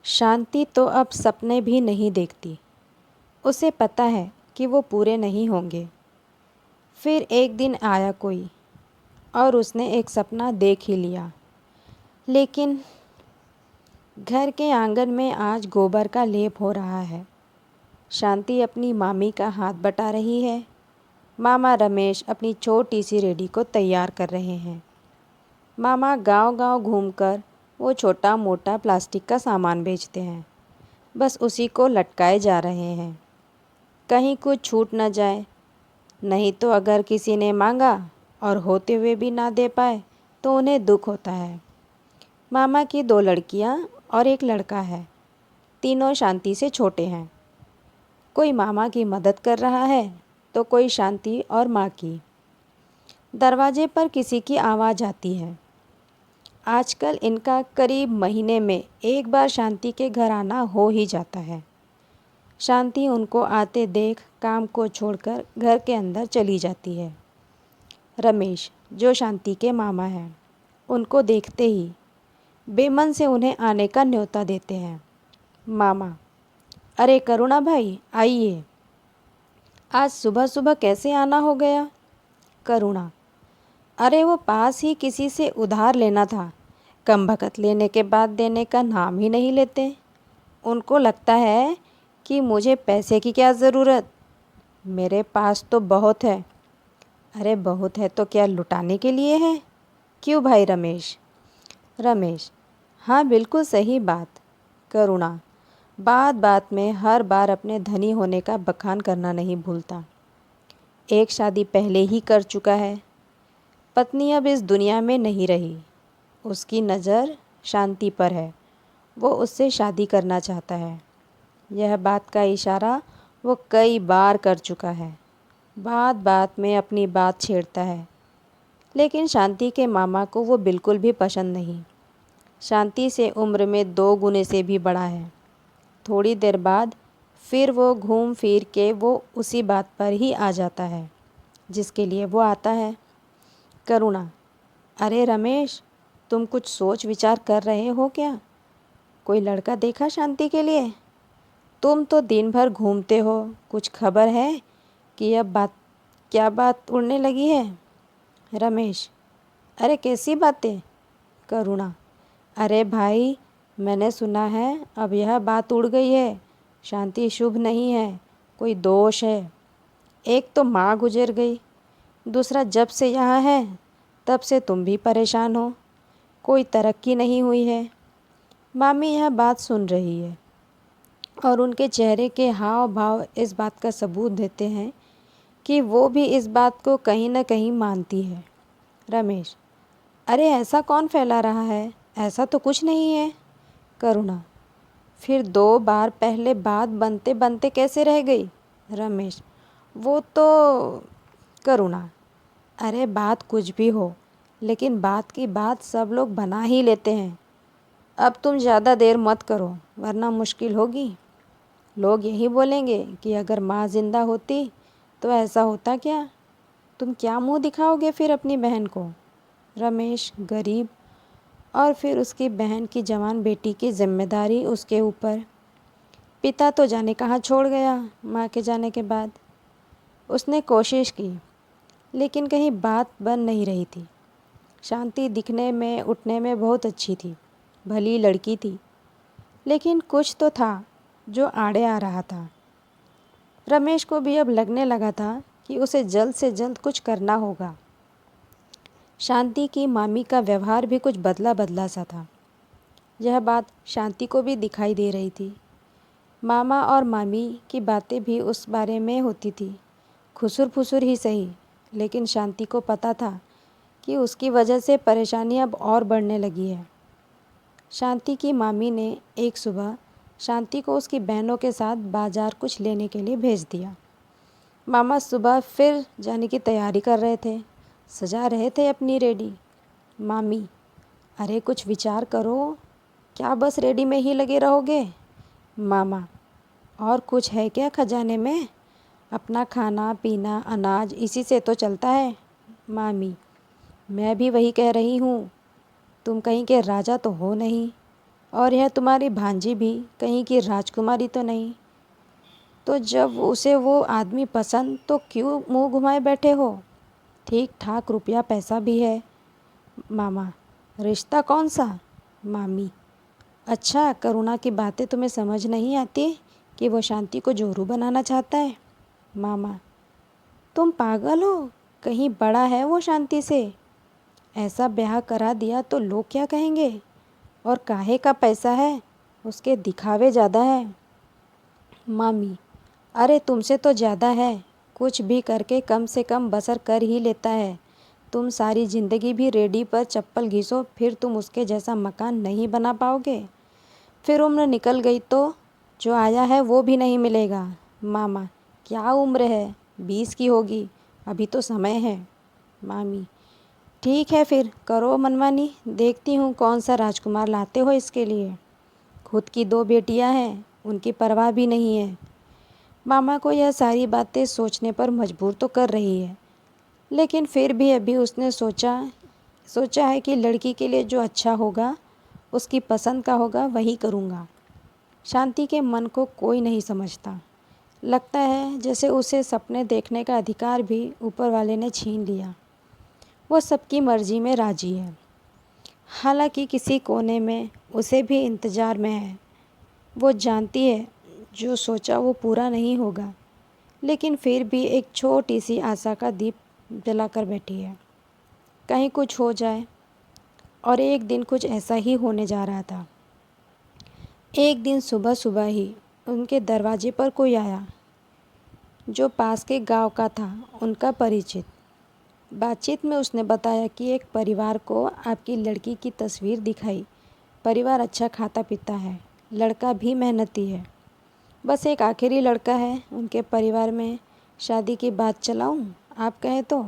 शांति तो अब सपने भी नहीं देखती। उसे पता है कि वो पूरे नहीं होंगे। फिर एक दिन आया कोई और उसने एक सपना देख ही लिया। लेकिन घर के आंगन में आज गोबर का लेप हो रहा है। शांति अपनी मामी का हाथ बटा रही है। मामा रमेश अपनी छोटी सी रेडी को तैयार कर रहे हैं। मामा गांव-गांव घूमकर वो छोटा मोटा प्लास्टिक का सामान बेचते हैं। बस उसी को लटकाए जा रहे हैं, कहीं कुछ छूट न जाए। नहीं तो अगर किसी ने मांगा और होते हुए भी ना दे पाए तो उन्हें दुख होता है। मामा की 2 लड़कियां और एक लड़का है। तीनों शांति से छोटे हैं। कोई मामा की मदद कर रहा है तो कोई शांति और माँ की। दरवाजे पर किसी की आवाज़ आती है। आजकल इनका करीब महीने में एक बार शांति के घर आना हो ही जाता है। शांति उनको आते देख काम को छोड़कर घर के अंदर चली जाती है। रमेश, जो शांति के मामा हैं, उनको देखते ही बेमन से उन्हें आने का न्योता देते हैं। मामा, अरे करुणा भाई आइए। आज सुबह सुबह कैसे आना हो गया? करुणा, अरे वो पास ही किसी से उधार लेना था। कमबख्त लेने के बाद देने का नाम ही नहीं लेते। उनको लगता है कि मुझे पैसे की क्या ज़रूरत, मेरे पास तो बहुत है। अरे बहुत है तो क्या लुटाने के लिए है? क्यों भाई रमेश? रमेश, हाँ बिल्कुल सही बात। करुणा, बात बात में हर बार अपने धनी होने का बखान करना नहीं भूलता। एक शादी पहले ही कर चुका है। पत्नी अब इस दुनिया में नहीं रही। उसकी नज़र शांति पर है। वो उससे शादी करना चाहता है। यह बात का इशारा वो कई बार कर चुका है। बात बात में अपनी बात छेड़ता है। लेकिन शांति के मामा को वो बिल्कुल भी पसंद नहीं। शांति से उम्र में 2 गुने से भी बड़ा है। थोड़ी देर बाद फिर वो घूम फिर के वो उसी बात पर ही आ जाता है जिसके लिए वो आता है। करुणा, अरे रमेश, तुम कुछ सोच विचार कर रहे हो क्या? कोई लड़का देखा शांति के लिए? तुम तो दिन भर घूमते हो, कुछ खबर है कि अब क्या बात उड़ने लगी है? रमेश, अरे कैसी बातें? करुणा, अरे भाई, मैंने सुना है अब यह बात उड़ गई है। शांति शुभ नहीं है, कोई दोष है। एक तो माँ गुजर गई, दूसरा जब से यहाँ है तब से तुम भी परेशान हो। कोई तरक्की नहीं हुई है। मामी यह बात सुन रही है और उनके चेहरे के हाव भाव इस बात का सबूत देते हैं कि वो भी इस बात को कहीं न कहीं मानती है। रमेश, अरे ऐसा कौन फैला रहा है? ऐसा तो कुछ नहीं है। करुणा, फिर 2 बार पहले बात बनते बनते कैसे रह गई? रमेश, वो तो। करुणा, अरे बात कुछ भी हो, लेकिन बात की बात सब लोग बना ही लेते हैं। अब तुम ज़्यादा देर मत करो वरना मुश्किल होगी। लोग यही बोलेंगे कि अगर माँ जिंदा होती तो ऐसा होता क्या? तुम क्या मुंह दिखाओगे फिर अपनी बहन को? रमेश गरीब और फिर उसकी बहन की जवान बेटी की जिम्मेदारी उसके ऊपर। पिता तो जाने कहाँ छोड़ गया माँ के जाने के बाद। उसने कोशिश की लेकिन कहीं बात बन नहीं रही थी। शांति दिखने में उठने में बहुत अच्छी थी, भली लड़की थी, लेकिन कुछ तो था जो आड़े आ रहा था। रमेश को भी अब लगने लगा था कि उसे जल्द से जल्द कुछ करना होगा। शांति की मामी का व्यवहार भी कुछ बदला बदला सा था। यह बात शांति को भी दिखाई दे रही थी। मामा और मामी की बातें भी उस बारे में होती थी, खुसुर फुसुर ही सही, लेकिन शांति को पता था कि उसकी वजह से परेशानी अब और बढ़ने लगी है। शांति की मामी ने एक सुबह शांति को उसकी बहनों के साथ बाजार कुछ लेने के लिए भेज दिया। मामा सुबह फिर जाने की तैयारी कर रहे थे, सजा रहे थे अपनी रेडी। मामी, अरे कुछ विचार करो, क्या बस रेडी में ही लगे रहोगे? मामा, और कुछ है क्या खजाने में? अपना खाना पीना अनाज इसी से तो चलता है। मामी, मैं भी वही कह रही हूँ, तुम कहीं के राजा तो हो नहीं। और यह तुम्हारी भांजी भी कहीं की राजकुमारी तो नहीं? तो जब उसे वो आदमी पसंद तो क्यों मुंह घुमाए बैठे हो? ठीक ठाक रुपया पैसा भी है। मामा, रिश्ता कौन सा? मामी, अच्छा करुणा की बातें तुम्हें समझ नहीं आती कि वो शांति को जोरू बनाना चाहता है? मामा, तुम पागल हो, कहीं बड़ा है वो शांति से। ऐसा ब्याह करा दिया तो लोग क्या कहेंगे? और काहे का पैसा है, उसके दिखावे ज़्यादा है। मामी, अरे तुमसे तो ज़्यादा है, कुछ भी करके कम से कम बसर कर ही लेता है। तुम सारी ज़िंदगी भी रेडी पर चप्पल घिसो फिर तुम उसके जैसा मकान नहीं बना पाओगे। फिर उम्र निकल गई तो जो आया है वो भी नहीं मिलेगा। मामा, क्या उम्र है, 20 की होगी, अभी तो समय है। मामी, ठीक है फिर करो मनमानी, देखती हूँ कौन सा राजकुमार लाते हो इसके लिए। खुद की 2 बेटियाँ हैं, उनकी परवाह भी नहीं है। मामा को यह सारी बातें सोचने पर मजबूर तो कर रही है, लेकिन फिर भी अभी उसने सोचा है कि लड़की के लिए जो अच्छा होगा, उसकी पसंद का होगा वही करूँगा। शांति के मन को कोई नहीं समझता। लगता है जैसे उसे सपने देखने का अधिकार भी ऊपर वाले ने छीन लिया। वो सबकी मर्जी में राजी है। हालांकि किसी कोने में उसे भी इंतज़ार में है। वो जानती है जो सोचा वो पूरा नहीं होगा, लेकिन फिर भी एक छोटी सी आशा का दीप जलाकर बैठी है। कहीं कुछ हो जाए। और एक दिन कुछ ऐसा ही होने जा रहा था। एक दिन सुबह सुबह ही उनके दरवाजे पर कोई आया, जो पास के गांव का था, उनका परिचित। बातचीत में उसने बताया कि एक परिवार को आपकी लड़की की तस्वीर दिखाई। परिवार अच्छा खाता पीता है, लड़का भी मेहनती है, बस एक आखिरी लड़का है उनके परिवार में। शादी की बात चलाऊं आप कहें तो?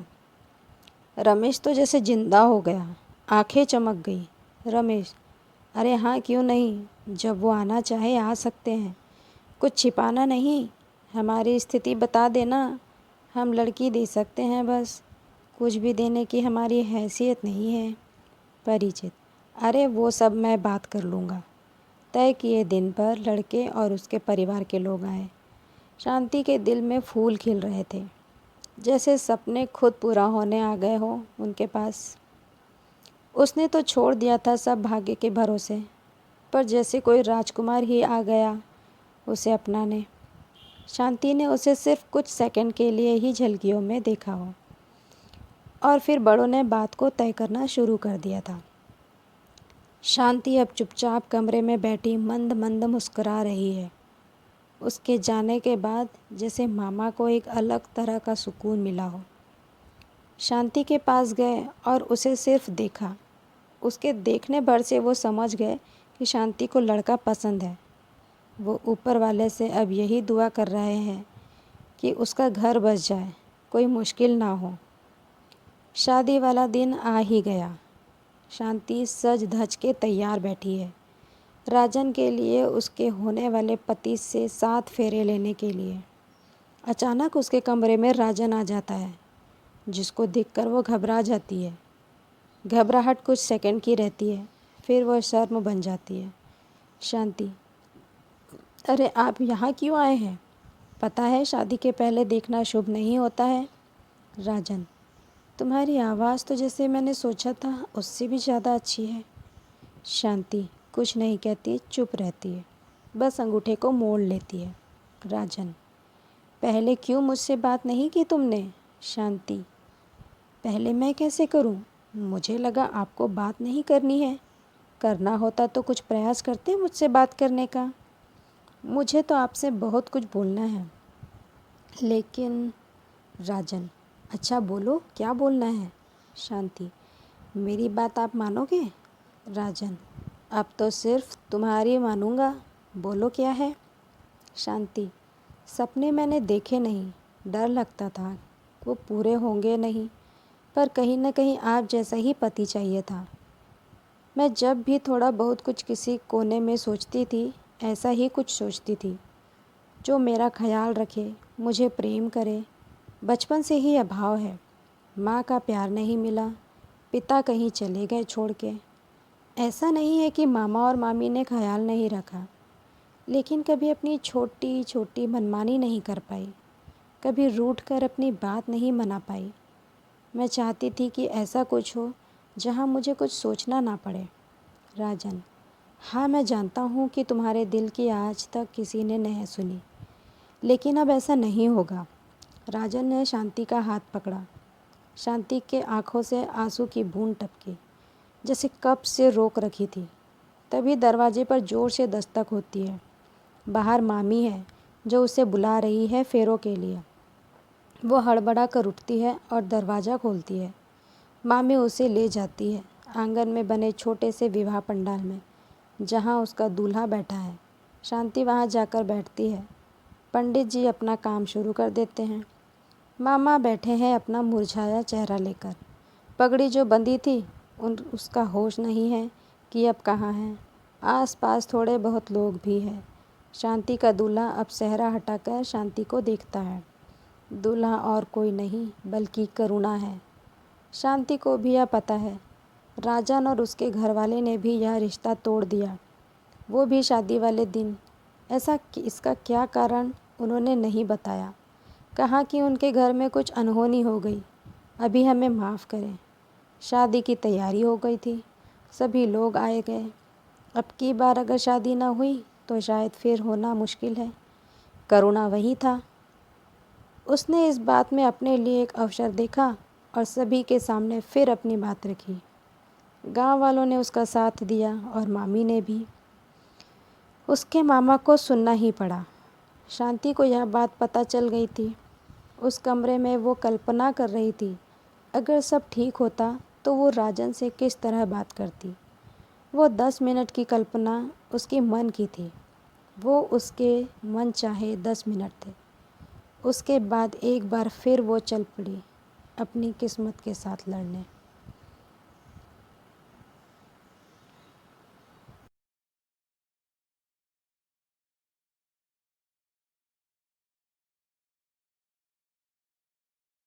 रमेश तो जैसे जिंदा हो गया, आंखें चमक गई। रमेश, अरे हाँ क्यों नहीं, जब वो आना चाहे आ सकते हैं, कुछ छिपाना नहीं, हमारी स्थिति बता देना, हम लड़की दे सकते हैं, बस कुछ भी देने की हमारी हैसियत नहीं है। परिचित, अरे वो सब मैं बात कर लूँगा। तय किए दिन पर लड़के और उसके परिवार के लोग आए। शांति के दिल में फूल खिल रहे थे, जैसे सपने खुद पूरा होने आ गए हो उनके पास। उसने तो छोड़ दिया था सब भाग्य के भरोसे, पर जैसे कोई राजकुमार ही आ गया उसे अपनाने। शांति ने उसे सिर्फ कुछ सेकंड के लिए ही झलकियों में देखा हो, और फिर बड़ों ने बात को तय करना शुरू कर दिया था। शांति अब चुपचाप कमरे में बैठी मंद मंद मुस्कुरा रही है। उसके जाने के बाद जैसे मामा को एक अलग तरह का सुकून मिला हो। शांति के पास गए और उसे सिर्फ देखा। उसके देखने भर से वो समझ गए कि शांति को लड़का पसंद है। वो ऊपर वाले से अब यही दुआ कर रहे हैं कि उसका घर बस जाए, कोई मुश्किल ना हो। शादी वाला दिन आ ही गया। शांति सज धज के तैयार बैठी है, राजन के लिए, उसके होने वाले पति से 7 फेरे लेने के लिए। अचानक उसके कमरे में राजन आ जाता है, जिसको देखकर वो घबरा जाती है। घबराहट कुछ सेकंड की रहती है, फिर वह शर्म बन जाती है। शांति, अरे आप यहाँ क्यों आए हैं? पता है शादी के पहले देखना शुभ नहीं होता है। राजन, तुम्हारी आवाज़ तो जैसे मैंने सोचा था उससे भी ज़्यादा अच्छी है। शांति कुछ नहीं कहती, चुप रहती है, बस अंगूठे को मोड़ लेती है। राजन, पहले क्यों मुझसे बात नहीं की तुमने? शांति, पहले मैं कैसे करूं? मुझे लगा आपको बात नहीं करनी है। करना होता तो कुछ प्रयास करते मुझसे बात करने का। मुझे तो आपसे बहुत कुछ बोलना है, लेकिन। राजन, अच्छा बोलो, क्या बोलना है? शांति, मेरी बात आप मानोगे? राजन, अब तो सिर्फ तुम्हारी मानूंगा, बोलो क्या है? शांति, सपने मैंने देखे नहीं, डर लगता था वो पूरे होंगे नहीं, पर कहीं न कहीं आप जैसा ही पति चाहिए था। मैं जब भी थोड़ा बहुत कुछ किसी कोने में सोचती थी, ऐसा ही कुछ सोचती थी, जो मेरा ख्याल रखे, मुझे प्रेम करे। बचपन से ही अभाव है, माँ का प्यार नहीं मिला, पिता कहीं चले गए छोड़ के। ऐसा नहीं है कि मामा और मामी ने ख्याल नहीं रखा, लेकिन कभी अपनी छोटी छोटी मनमानी नहीं कर पाई, कभी रूठ कर अपनी बात नहीं मना पाई। मैं चाहती थी कि ऐसा कुछ हो जहाँ मुझे कुछ सोचना ना पड़े। राजन: हाँ, मैं जानता हूँ कि तुम्हारे दिल की आज तक किसी ने नहीं सुनी, लेकिन अब ऐसा नहीं होगा। राजन ने शांति का हाथ पकड़ा। शांति के आंखों से आंसू की बूंद टपकी, जैसे कब से रोक रखी थी। तभी दरवाजे पर जोर से दस्तक होती है। बाहर मामी है, जो उसे बुला रही है फेरों के लिए। वो हड़बड़ा कर उठती है और दरवाज़ा खोलती है। मामी उसे ले जाती है आंगन में बने छोटे से विवाह पंडाल में, जहाँ उसका दूल्हा बैठा है। शांति वहाँ जाकर बैठती है। पंडित जी अपना काम शुरू कर देते हैं। मामा बैठे हैं अपना मुरझाया चेहरा लेकर। पगड़ी जो बंधी थी उसका होश नहीं है कि अब कहाँ है। आस-पास थोड़े बहुत लोग भी हैं। शांति का दूल्हा अब सेहरा हटाकर शांति को देखता है। दूल्हा और कोई नहीं बल्कि करुणा है। शांति को भी यह पता है, राजन और उसके घरवाले ने भी यह रिश्ता तोड़ दिया, वो भी शादी वाले दिन। इसका क्या कारण उन्होंने नहीं बताया। कहा कि उनके घर में कुछ अनहोनी हो गई, अभी हमें माफ़ करें। शादी की तैयारी हो गई थी, सभी लोग आए गए। अब की बार अगर शादी ना हुई तो शायद फिर होना मुश्किल है। करुणा वही था। उसने इस बात में अपने लिए एक अवसर देखा और सभी के सामने फिर अपनी बात रखी। गांव वालों ने उसका साथ दिया और मामी ने भी। उसके मामा को सुनना ही पड़ा। शांति को यह बात पता चल गई थी। उस कमरे में वो कल्पना कर रही थी, अगर सब ठीक होता तो वो राजन से किस तरह बात करती। वो 10 मिनट की कल्पना उसके मन की थी। वो उसके मन चाहे 10 मिनट थे। उसके बाद एक बार फिर वो चल पड़ी अपनी किस्मत के साथ लड़ने।